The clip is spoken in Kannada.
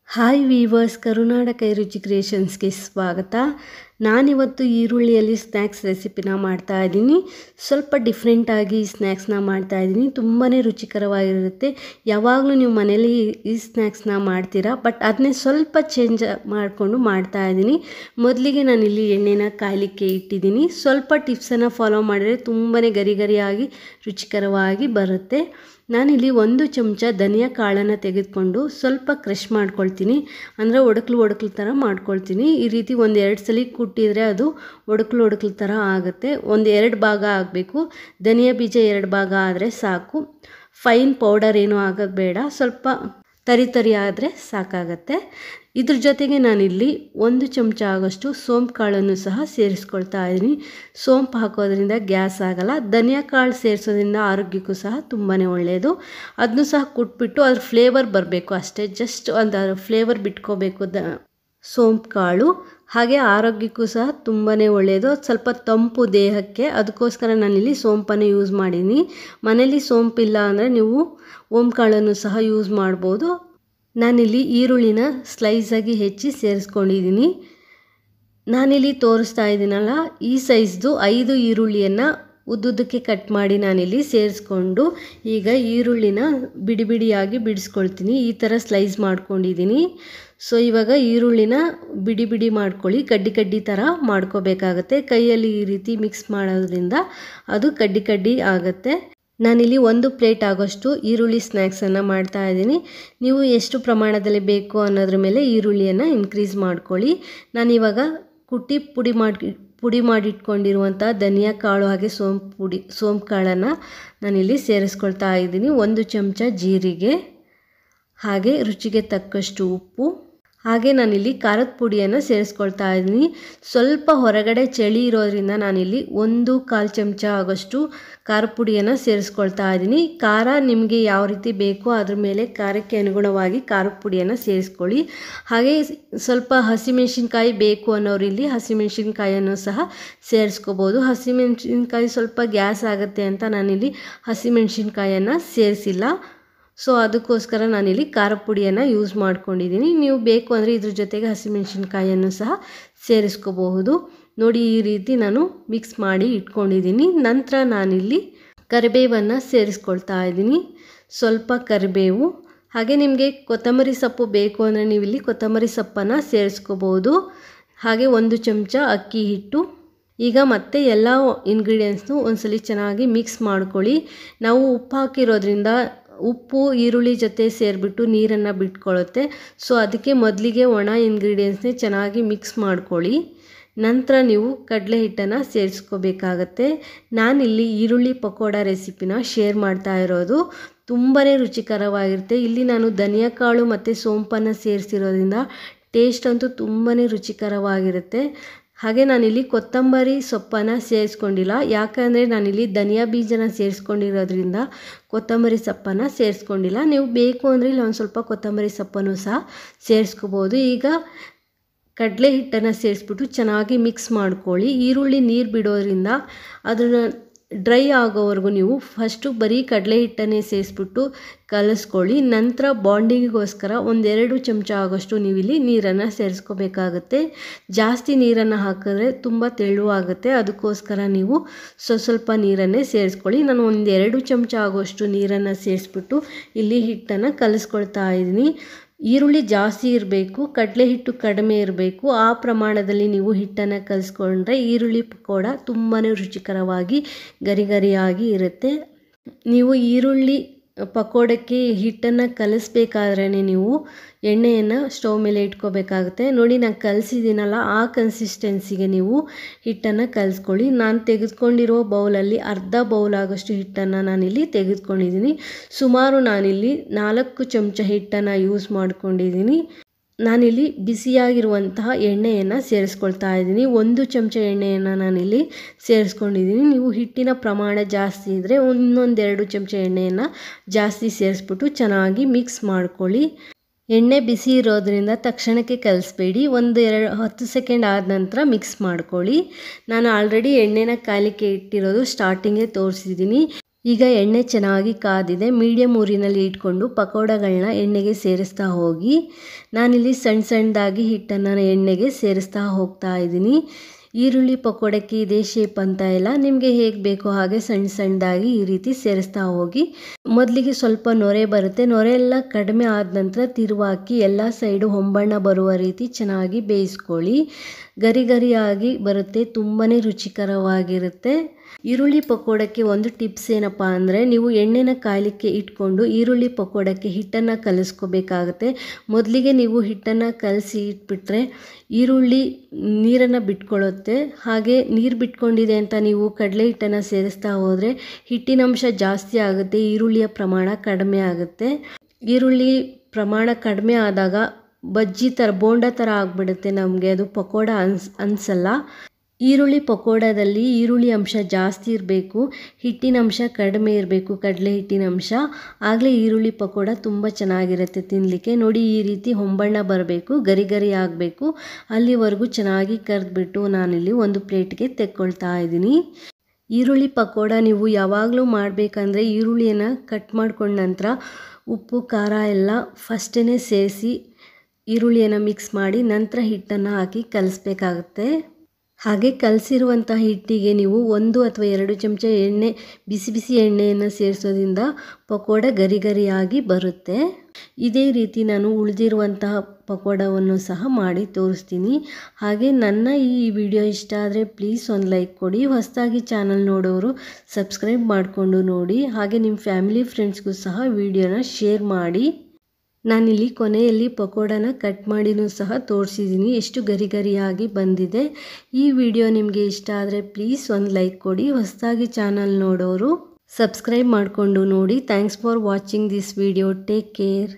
ಹಾಯ್ ವೀವರ್ಸ್, ಕರುನಾಡ ಕೈರುಚಿ ಕ್ರಿಯೇಷನ್ಸ್ಗೆ ಸ್ವಾಗತ. ನಾನಿವತ್ತು ಈರುಳ್ಳಿಯಲ್ಲಿ ಸ್ನ್ಯಾಕ್ಸ್ ರೆಸಿಪಿನ ಮಾಡ್ತಾಯಿದ್ದೀನಿ. ಸ್ವಲ್ಪ ಡಿಫ್ರೆಂಟಾಗಿ ಈ ಸ್ನ್ಯಾಕ್ಸ್ನ ಮಾಡ್ತಾಯಿದ್ದೀನಿ. ತುಂಬಾ ರುಚಿಕರವಾಗಿರುತ್ತೆ. ಯಾವಾಗಲೂ ನೀವು ಮನೇಲಿ ಈ ಸ್ನ್ಯಾಕ್ಸ್ನ ಮಾಡ್ತೀರಾ, ಬಟ್ ಅದನ್ನೇ ಸ್ವಲ್ಪ ಚೇಂಜ್ ಮಾಡಿಕೊಂಡು ಮಾಡ್ತಾಯಿದ್ದೀನಿ. ಮೊದಲಿಗೆ ನಾನಿಲ್ಲಿ ಎಣ್ಣೆನ ಕಾಯಲಿಕ್ಕೆ ಇಟ್ಟಿದ್ದೀನಿ. ಸ್ವಲ್ಪ ಟಿಪ್ಸನ್ನು ಫಾಲೋ ಮಾಡಿದರೆ ತುಂಬಾ ಗರಿಗರಿಯಾಗಿ ರುಚಿಕರವಾಗಿ ಬರುತ್ತೆ. ನಾನಿಲ್ಲಿ 1 ಚಮಚ ಧನಿಯಾ ಕಾಳನ್ನು ತೆಗೆದುಕೊಂಡು ಸ್ವಲ್ಪ ಕ್ರಷ್ ಮಾಡ್ಕೊಳ್ತೀನಿ. ಅಂದರೆ ಒಡಕಲು ಥರ ಮಾಡ್ಕೊಳ್ತೀನಿ. ಈ ರೀತಿ 1-2 ಸಲ ಕುಟ್ಟಿದರೆ ಅದು ಒಡಕಲು ಥರ ಆಗುತ್ತೆ. 1-2 ಭಾಗ ಆಗಬೇಕು. ಧನಿಯಾ ಬೀಜ 2 ಭಾಗ ಆದರೆ ಸಾಕು. ಫೈನ್ ಪೌಡರ್ ಏನೂ ಆಗೋದು ಬೇಡ, ಸ್ವಲ್ಪ ತರಿ ಆದರೆ ಸಾಕಾಗತ್ತೆ. ಇದ್ರ ಜೊತೆಗೆ ನಾನಿಲ್ಲಿ 1 ಚಮಚ ಆಗೋಷ್ಟು ಸೋಂಪು ಕಾಳನ್ನು ಸಹ ಸೇರಿಸ್ಕೊಳ್ತಾ ಇದ್ದೀನಿ. ಸೋಂಪು ಹಾಕೋದ್ರಿಂದ ಗ್ಯಾಸ್ ಆಗಲ್ಲ. ಧನಿಯಾ ಕಾಳು ಸೇರಿಸೋದ್ರಿಂದ ಆರೋಗ್ಯಕ್ಕೂ ಸಹ ತುಂಬಾ ಒಳ್ಳೆಯದು. ಅದನ್ನು ಸಹ ಕುಟ್ಬಿಟ್ಟು ಅದ್ರ ಫ್ಲೇವರ್ ಬರಬೇಕು ಅಷ್ಟೇ, ಜಸ್ಟ್ ಒಂದು ಫ್ಲೇವರ್ ಬಿಟ್ಕೋಬೇಕು ಸೋಂಪು ಕಾಳು. ಹಾಗೆ ಆರೋಗ್ಯಕ್ಕೂ ಸಹ ತುಂಬಾ ಒಳ್ಳೆಯದು. ಸ್ವಲ್ಪ ತಂಪು ದೇಹಕ್ಕೆ, ಅದಕ್ಕೋಸ್ಕರ ನಾನಿಲ್ಲಿ ಸೋಂಪನ್ನು ಯೂಸ್ ಮಾಡೀನಿ. ಮನೇಲಿ ಸೋಂಪಿಲ್ಲ ಅಂದರೆ ನೀವು ಓಂಕಾಳನ್ನು ಸಹ ಯೂಸ್ ಮಾಡ್ಬೋದು. ನಾನಿಲ್ಲಿ ಈರುಳ್ಳಿನ ಸ್ಲೈಸಾಗಿ ಹೆಚ್ಚಿ ಸೇರಿಸ್ಕೊಂಡಿದ್ದೀನಿ. ನಾನಿಲ್ಲಿ ತೋರಿಸ್ತಾ ಇದ್ದೀನಲ್ಲ, ಈ ಸೈಜ್ದು 5 ಈರುಳ್ಳಿಯನ್ನು ಉದ್ದುದ್ದಕ್ಕೆ ಕಟ್ ಮಾಡಿ ನಾನಿಲ್ಲಿ ಸೇರಿಸ್ಕೊಂಡು ಈಗ ಈರುಳ್ಳಿನ ಬಿಡಿಯಾಗಿ ಬಿಡಿಸ್ಕೊಳ್ತೀನಿ. ಈ ಥರ ಸ್ಲೈಸ್ ಮಾಡ್ಕೊಂಡಿದ್ದೀನಿ. ಸೊ ಇವಾಗ ಈರುಳ್ಳಿನ ಬಿಡಿ ಮಾಡ್ಕೊಳ್ಳಿ. ಕಡ್ಡಿ ಥರ ಮಾಡ್ಕೋಬೇಕಾಗತ್ತೆ. ಕೈಯಲ್ಲಿ ಈ ರೀತಿ ಮಿಕ್ಸ್ ಮಾಡೋದ್ರಿಂದ ಅದು ಕಡ್ಡಿ ಆಗುತ್ತೆ. ನಾನಿಲ್ಲಿ 1 ಪ್ಲೇಟ್ ಆಗೋಷ್ಟು ಈರುಳ್ಳಿ ಸ್ನ್ಯಾಕ್ಸನ್ನು ಮಾಡ್ತಾ ಇದ್ದೀನಿ. ನೀವು ಎಷ್ಟು ಪ್ರಮಾಣದಲ್ಲಿ ಬೇಕು ಅನ್ನೋದ್ರ ಮೇಲೆ ಈರುಳ್ಳಿಯನ್ನು ಇನ್ಕ್ರೀಸ್ ಮಾಡ್ಕೊಳ್ಳಿ. ನಾನಿವಾಗ ಕುಟ್ಟಿ ಪುಡಿ ಮಾಡಿಟ್ಕೊಂಡಿರುವಂಥ ಧನಿಯಾ ಕಾಳು ಹಾಗೆ ಸೋಂಪು ಕಾಳನ್ನು ನಾನಿಲ್ಲಿ ಸೇರಿಸ್ಕೊಳ್ತಾ ಇದ್ದೀನಿ. 1 ಚಮಚ ಜೀರಿಗೆ, ಹಾಗೆ ರುಚಿಗೆ ತಕ್ಕಷ್ಟು ಉಪ್ಪು, ಹಾಗೆ ನಾನಿಲ್ಲಿ ಖಾರದ ಪುಡಿಯನ್ನು ಸೇರಿಸ್ಕೊಳ್ತಾ ಇದ್ದೀನಿ. ಸ್ವಲ್ಪ ಹೊರಗಡೆ ಚಳಿ ಇರೋದ್ರಿಂದ ನಾನಿಲ್ಲಿ 1/4 ಚಮಚ ಆಗೋಷ್ಟು ಖಾರದ ಪುಡಿಯನ್ನು ಸೇರಿಸ್ಕೊಳ್ತಾ ಇದ್ದೀನಿ. ಖಾರ ನಿಮಗೆ ಯಾವ ರೀತಿ ಬೇಕೋ ಅದ್ರ ಮೇಲೆ ಖಾರಕ್ಕೆ ಅನುಗುಣವಾಗಿ ಖಾರದ ಪುಡಿಯನ್ನು ಸೇರಿಸ್ಕೊಳ್ಳಿ. ಹಾಗೆ ಸ್ವಲ್ಪ ಹಸಿಮೆಣಸಿನ್ಕಾಯಿ ಬೇಕು ಅನ್ನೋರು ಇಲ್ಲಿ ಹಸಿಮೆಣಸಿನ್ಕಾಯನ್ನು ಸಹ ಸೇರಿಸ್ಕೋಬೋದು. ಹಸಿಮೆಣಸಿನ್ಕಾಯಿ ಸ್ವಲ್ಪ ಗ್ಯಾಸ್ ಆಗುತ್ತೆ ಅಂತ ನಾನಿಲ್ಲಿ ಹಸಿಮೆಣಸಿನ್ಕಾಯನ್ನು ಸೇರಿಸಿಲ್ಲ. ಸೊ ಅದಕ್ಕೋಸ್ಕರ ನಾನಿಲ್ಲಿ ಖಾರದ ಪುಡಿಯನ್ನು ಯೂಸ್ ಮಾಡ್ಕೊಂಡಿದ್ದೀನಿ. ನೀವು ಬೇಕು ಅಂದರೆ ಇದ್ರ ಜೊತೆಗೆ ಹಸಿಮೆಣಸಿನ್ಕಾಯನ್ನು ಸಹ ಸೇರಿಸ್ಕೋಬಹುದು. ನೋಡಿ, ಈ ರೀತಿ ನಾನು ಮಿಕ್ಸ್ ಮಾಡಿ ಇಟ್ಕೊಂಡಿದ್ದೀನಿ. ನಂತರ ನಾನಿಲ್ಲಿ ಕರಿಬೇವನ್ನು ಸೇರಿಸ್ಕೊಳ್ತಾ ಇದ್ದೀನಿ. ಸ್ವಲ್ಪ ಕರಿಬೇವು, ಹಾಗೆ ನಿಮಗೆ ಕೊತ್ತಂಬರಿ ಸೊಪ್ಪು ಬೇಕು ಅಂದರೆ ನೀವು ಇಲ್ಲಿ ಕೊತ್ತಂಬರಿ ಸೊಪ್ಪನ್ನು ಸೇರಿಸ್ಕೋಬಹುದು. ಹಾಗೆ 1 ಚಮಚ ಅಕ್ಕಿ ಹಿಟ್ಟು. ಈಗ ಮತ್ತೆ ಎಲ್ಲ ಇಂಗ್ರೀಡಿಯೆಂಟ್ಸ್ನು ಒಂದ್ಸಲಿ ಚೆನ್ನಾಗಿ ಮಿಕ್ಸ್ ಮಾಡ್ಕೊಳ್ಳಿ. ನಾವು ಉಪ್ಪು ಹಾಕಿರೋದ್ರಿಂದ ಉಪ್ಪು ಈರುಳ್ಳಿ ಜೊತೆ ಸೇರಿಬಿಟ್ಟು ನೀರನ್ನು ಬಿಟ್ಕೊಳ್ಳುತ್ತೆ. ಸೊ ಅದಕ್ಕೆ ಮೊದಲಿಗೆ ಒಣ ಇಂಗ್ರೀಡಿಯೆಂಟ್ಸ್ನೇ ಚೆನ್ನಾಗಿ ಮಿಕ್ಸ್ ಮಾಡ್ಕೊಳ್ಳಿ. ನಂತರ ನೀವು ಕಡಲೆ ಹಿಟ್ಟನ್ನು ಸೇರಿಸ್ಕೋಬೇಕಾಗತ್ತೆ. ನಾನಿಲ್ಲಿ ಈರುಳ್ಳಿ ಪಕೋಡ ರೆಸಿಪಿನ ಶೇರ್ ಮಾಡ್ತಾ ಇರೋದು. ತುಂಬಾ ರುಚಿಕರವಾಗಿರುತ್ತೆ. ಇಲ್ಲಿ ನಾನು ಧನಿಯಾ ಕಾಳು ಮತ್ತು ಸೋಂಪನ್ನು ಸೇರಿಸಿರೋದ್ರಿಂದ ಟೇಸ್ಟ್ ಅಂತೂ ತುಂಬಾ ರುಚಿಕರವಾಗಿರುತ್ತೆ. ಹಾಗೆ ನಾನಿಲ್ಲಿ ಕೊತ್ತಂಬರಿ ಸೊಪ್ಪನ್ನು ಸೇರಿಸ್ಕೊಂಡಿಲ್ಲ, ಯಾಕಂದರೆ ನಾನಿಲ್ಲಿ ಧನಿಯಾ ಬೀಜನ ಸೇರಿಸ್ಕೊಂಡಿರೋದ್ರಿಂದ ಕೊತ್ತಂಬರಿ ಸೊಪ್ಪನ್ನು ಸೇರಿಸ್ಕೊಂಡಿಲ್ಲ. ನೀವು ಬೇಕು ಅಂದರೆ ಇಲ್ಲಿ ಒಂದು ಸ್ವಲ್ಪ ಕೊತ್ತಂಬರಿ ಸೊಪ್ಪನ್ನು ಸಹ ಸೇರಿಸ್ಕೋಬೋದು. ಈಗ ಕಡಲೆ ಹಿಟ್ಟನ್ನು ಸೇರಿಸ್ಬಿಟ್ಟು ಚೆನ್ನಾಗಿ ಮಿಕ್ಸ್ ಮಾಡ್ಕೊಳ್ಳಿ. ಈರುಳ್ಳಿ ನೀರು ಬಿಡೋದ್ರಿಂದ ಅದನ್ನು ಡ್ರೈ ಆಗೋವರೆಗೂ ನೀವು ಫಸ್ಟು ಬರೀ ಕಡಲೆ ಹಿಟ್ಟನ್ನೇ ಸೇರಿಸ್ಬಿಟ್ಟು ಕಲಿಸ್ಕೊಳ್ಳಿ. ನಂತರ ಬಾಂಡಿಂಗಿಗೋಸ್ಕರ 1-2 ಚಮಚ ಆಗೋಷ್ಟು ನೀವಿಲ್ಲಿ ನೀರನ್ನು ಸೇರಿಸ್ಕೋಬೇಕಾಗತ್ತೆ. ಜಾಸ್ತಿ ನೀರನ್ನು ಹಾಕಿದ್ರೆ ತುಂಬ ತೆಳುವಾಗುತ್ತೆ. ಅದಕ್ಕೋಸ್ಕರ ನೀವು ಸ್ವಲ್ಪ ನೀರನ್ನೇ ಸೇರಿಸ್ಕೊಳ್ಳಿ. ನಾನು 1-2 ಚಮಚ ಆಗೋಷ್ಟು ನೀರನ್ನು ಸೇರಿಸ್ಬಿಟ್ಟು ಇಲ್ಲಿ ಹಿಟ್ಟನ್ನು ಕಲಿಸ್ಕೊಳ್ತಾ ಇದ್ದೀನಿ. ಈರುಳ್ಳಿ ಜಾಸ್ತಿ ಇರಬೇಕು, ಕಡಲೆ ಹಿಟ್ಟು ಕಡಿಮೆ ಇರಬೇಕು. ಆ ಪ್ರಮಾಣದಲ್ಲಿ ನೀವು ಹಿಟ್ಟನ್ನು ಕಲಿಸ್ಕೊಂಡ್ರೆ ಈರುಳ್ಳಿ ಪಕೋಡ ತುಂಬಾ ರುಚಿಕರವಾಗಿ ಗರಿಗರಿಯಾಗಿ ಇರುತ್ತೆ. ನೀವು ಈರುಳ್ಳಿ ಪಕೋಡಕ್ಕೆ ಹಿಟ್ಟನ್ನು ಕಲಿಸ್ಬೇಕಾದ್ರೇ ನೀವು ಎಣ್ಣೆಯನ್ನು ಸ್ಟವ್ ಮೇಲೆ ಇಟ್ಕೋಬೇಕಾಗುತ್ತೆ. ನೋಡಿ, ನಾನು ಕಲಿಸಿದ್ದೀನಲ್ಲ, ಆ ಕನ್ಸಿಸ್ಟೆನ್ಸಿಗೆ ನೀವು ಹಿಟ್ಟನ್ನು ಕಲಿಸ್ಕೊಳ್ಳಿ. ನಾನು ತೆಗೆದುಕೊಂಡಿರೋ ಬೌಲಲ್ಲಿ ಅರ್ಧ ಬೌಲ್ ಆಗೋಷ್ಟು ಹಿಟ್ಟನ್ನು ನಾನಿಲ್ಲಿ ತೆಗೆದುಕೊಂಡಿದ್ದೀನಿ. ಸುಮಾರು ನಾನಿಲ್ಲಿ 4 ಚಮಚ ಹಿಟ್ಟನ್ನು ಯೂಸ್ ಮಾಡ್ಕೊಂಡಿದ್ದೀನಿ. ನಾನಿಲ್ಲಿ ಬಿಸಿಯಾಗಿರುವಂತಹ ಎಣ್ಣೆಯನ್ನು ಸೇರಿಸ್ಕೊಳ್ತಾ ಇದ್ದೀನಿ. 1 ಚಮಚ ಎಣ್ಣೆಯನ್ನು ನಾನಿಲ್ಲಿ ಸೇರಿಸ್ಕೊಂಡಿದ್ದೀನಿ. ನೀವು ಹಿಟ್ಟಿನ ಪ್ರಮಾಣ ಜಾಸ್ತಿ ಇದ್ದರೆ 1-2 ಚಮಚ ಎಣ್ಣೆಯನ್ನು ಜಾಸ್ತಿ ಸೇರಿಸ್ಬಿಟ್ಟು ಚೆನ್ನಾಗಿ ಮಿಕ್ಸ್ ಮಾಡ್ಕೊಳ್ಳಿ. ಎಣ್ಣೆ ಬಿಸಿ ಇರೋದ್ರಿಂದ ತಕ್ಷಣಕ್ಕೆ ಕಲಿಸ್ಬೇಡಿ. 10 ಸೆಕೆಂಡ್ ಆದ ನಂತರ ಮಿಕ್ಸ್ ಮಾಡ್ಕೊಳ್ಳಿ. ನಾನು ಆಲ್ರೆಡಿ ಎಣ್ಣೆನ ಕಾಯಲಿಕ್ಕೆ ಇಟ್ಟಿರೋದು ಸ್ಟಾರ್ಟಿಂಗೇ ತೋರಿಸಿದ್ದೀನಿ. ಈಗ ಎಣ್ಣೆ ಚೆನ್ನಾಗಿ ಕಾದಿದೆ. ಮೀಡಿಯಮ್ ಊರಿನಲ್ಲಿ ಇಟ್ಕೊಂಡು ಪಕೋಡಗಳನ್ನ ಎಣ್ಣೆಗೆ ಸೇರಿಸ್ತಾ ಹೋಗಿ. ನಾನಿಲ್ಲಿ ಸಣ್ಣ ಸಣ್ಣದಾಗಿ ಹಿಟ್ಟನ್ನು ಎಣ್ಣೆಗೆ ಸೇರಿಸ್ತಾ ಹೋಗ್ತಾ ಇದ್ದೀನಿ. ಈರುಳ್ಳಿ ಪಕೋಡಕ್ಕೆ ಇದೇ ಶೇಪ್ ಅಂತ ಇಲ್ಲ, ನಿಮಗೆ ಹೇಗೆ ಬೇಕೋ ಹಾಗೆ ಸಣ್ಣ ಸಣ್ಣದಾಗಿ ಈ ರೀತಿ ಸೇರಿಸ್ತಾ ಹೋಗಿ. ಮೊದಲಿಗೆ ಸ್ವಲ್ಪ ನೊರೆ ಬರುತ್ತೆ, ನೊರೆ ಎಲ್ಲ ಕಡಿಮೆ ಆದ ನಂತರ ತಿರುವಾಕಿ ಎಲ್ಲ ಸೈಡು ಹೊಂಬಣ್ಣ ಬರುವ ರೀತಿ ಚೆನ್ನಾಗಿ ಬೇಯಿಸ್ಕೊಳ್ಳಿ. ಗರಿ ಗರಿಯಾಗಿ ಬರುತ್ತೆ, ತುಂಬಾ ರುಚಿಕರವಾಗಿರುತ್ತೆ. ಈರುಳ್ಳಿ ಪಕೋಡಕ್ಕೆ ಒಂದು ಟಿಪ್ಸ್ ಏನಪ್ಪ ಅಂದರೆ, ನೀವು ಎಣ್ಣೆನ ಕಾಯಲಿಕ್ಕೆ ಇಟ್ಕೊಂಡು ಈರುಳ್ಳಿ ಪಕೋಡಕ್ಕೆ ಹಿಟ್ಟನ್ನು ಕಲಿಸ್ಕೋಬೇಕಾಗತ್ತೆ. ಮೊದಲಿಗೆ ನೀವು ಹಿಟ್ಟನ್ನು ಕಲಸಿ ಇಟ್ಬಿಟ್ರೆ ಈರುಳ್ಳಿ ನೀರನ್ನು ಬಿಟ್ಕೊಳ್ಳುತ್ತೆ. ಹಾಗೆ ನೀರು ಬಿಟ್ಕೊಂಡಿದೆ ಅಂತ ನೀವು ಕಡಲೆ ಹಿಟ್ಟನ್ನು ಸೇರಿಸ್ತಾ ಹೋದರೆ ಹಿಟ್ಟಿನಂಶ ಜಾಸ್ತಿ ಆಗುತ್ತೆ, ಈರುಳ್ಳಿಯ ಪ್ರಮಾಣ ಕಡಿಮೆ ಆಗುತ್ತೆ. ಈರುಳ್ಳಿ ಪ್ರಮಾಣ ಕಡಿಮೆ ಆದಾಗ ಬಜ್ಜಿ ಥರ ಬೋಂಡ ಥರ ಆಗಿಬಿಡುತ್ತೆ, ನಮಗೆ ಅದು ಪಕೋಡ ಅನಿಸಲ್ಲ. ಈರುಳ್ಳಿ ಪಕೋಡದಲ್ಲಿ ಈರುಳ್ಳಿ ಅಂಶ ಜಾಸ್ತಿ ಇರಬೇಕು, ಹಿಟ್ಟಿನ ಅಂಶ ಕಡಿಮೆ ಇರಬೇಕು, ಕಡಲೆ ಹಿಟ್ಟಿನ ಅಂಶ. ಆಗಲೇ ಈರುಳ್ಳಿ ಪಕೋಡ ತುಂಬ ಚೆನ್ನಾಗಿರುತ್ತೆ ತಿನ್ನಲಿಕ್ಕೆ. ನೋಡಿ, ಈ ರೀತಿ ಹೊಂಬಣ್ಣ ಬರಬೇಕು, ಗರಿ ಗರಿ ಆಗಬೇಕು. ಅಲ್ಲಿವರೆಗೂ ಚೆನ್ನಾಗಿ ಕರೆದ್ಬಿಟ್ಟು ನಾನಿಲ್ಲಿ ಒಂದು ಪ್ಲೇಟ್ಗೆ ತೆಕ್ಕೊಳ್ತಾ ಇದ್ದೀನಿ. ಈರುಳ್ಳಿ ಪಕೋಡ ನೀವು ಯಾವಾಗಲೂ ಮಾಡಬೇಕಂದ್ರೆ ಈರುಳ್ಳಿಯನ್ನು ಕಟ್ ಮಾಡ್ಕೊಂಡ ನಂತರ ಉಪ್ಪು ಖಾರ ಎಲ್ಲ ಫಸ್ಟೇ ಸೇರಿಸಿ ಈರುಳ್ಳಿಯನ್ನು ಮಿಕ್ಸ್ ಮಾಡಿ ನಂತರ ಹಿಟ್ಟನ್ನು ಹಾಕಿ ಕಲಿಸ್ಬೇಕಾಗುತ್ತೆ. ಹಾಗೆ ಕಲಸಿರುವಂಥ ಹಿಟ್ಟಿಗೆ ನೀವು 1 ಅಥವಾ 2 ಚಮಚ ಎಣ್ಣೆ, ಬಿಸಿ ಬಿಸಿ ಎಣ್ಣೆಯನ್ನು ಸೇರಿಸೋದ್ರಿಂದ ಪಕೋಡ ಗರಿ ಗರಿಯಾಗಿ ಬರುತ್ತೆ. ಇದೇ ರೀತಿ ನಾನು ಉಳಿದಿರುವಂತಹ ಪಕೋಡವನ್ನು ಸಹ ಮಾಡಿ ತೋರಿಸ್ತೀನಿ. ಹಾಗೆ ನನ್ನ ಈ ವಿಡಿಯೋ ಇಷ್ಟ ಆದರೆ ಪ್ಲೀಸ್ ಒಂದು ಲೈಕ್ ಕೊಡಿ. ಹೊಸದಾಗಿ ಚಾನಲ್ ನೋಡೋರು ಸಬ್ಸ್ಕ್ರೈಬ್ ಮಾಡಿಕೊಂಡು ನೋಡಿ. ಹಾಗೆ ನಿಮ್ಮ ಫ್ಯಾಮಿಲಿ ಫ್ರೆಂಡ್ಸ್ಗೂ ಸಹ ವಿಡಿಯೋನ ಶೇರ್ ಮಾಡಿ. ನಾನಿಲ್ಲಿ ಕೊನೆಯಲ್ಲಿ ಪಕೋಡನ ಕಟ್ ಮಾಡಿನೂ ಸಹ ತೋರಿಸಿದ್ದೀನಿ, ಎಷ್ಟು ಗರಿ ಗರಿಯಾಗಿ ಬಂದಿದೆ. ಈ ವಿಡಿಯೋ ನಿಮಗೆ ಇಷ್ಟ ಆದರೆ ಪ್ಲೀಸ್ ಒಂದು ಲೈಕ್ ಕೊಡಿ. ಹೊಸದಾಗಿ ಚಾನಲ್ ನೋಡೋರು ಸಬ್ಸ್ಕ್ರೈಬ್ ಮಾಡಿಕೊಂಡು ನೋಡಿ. Thanks for watching this video. Take care.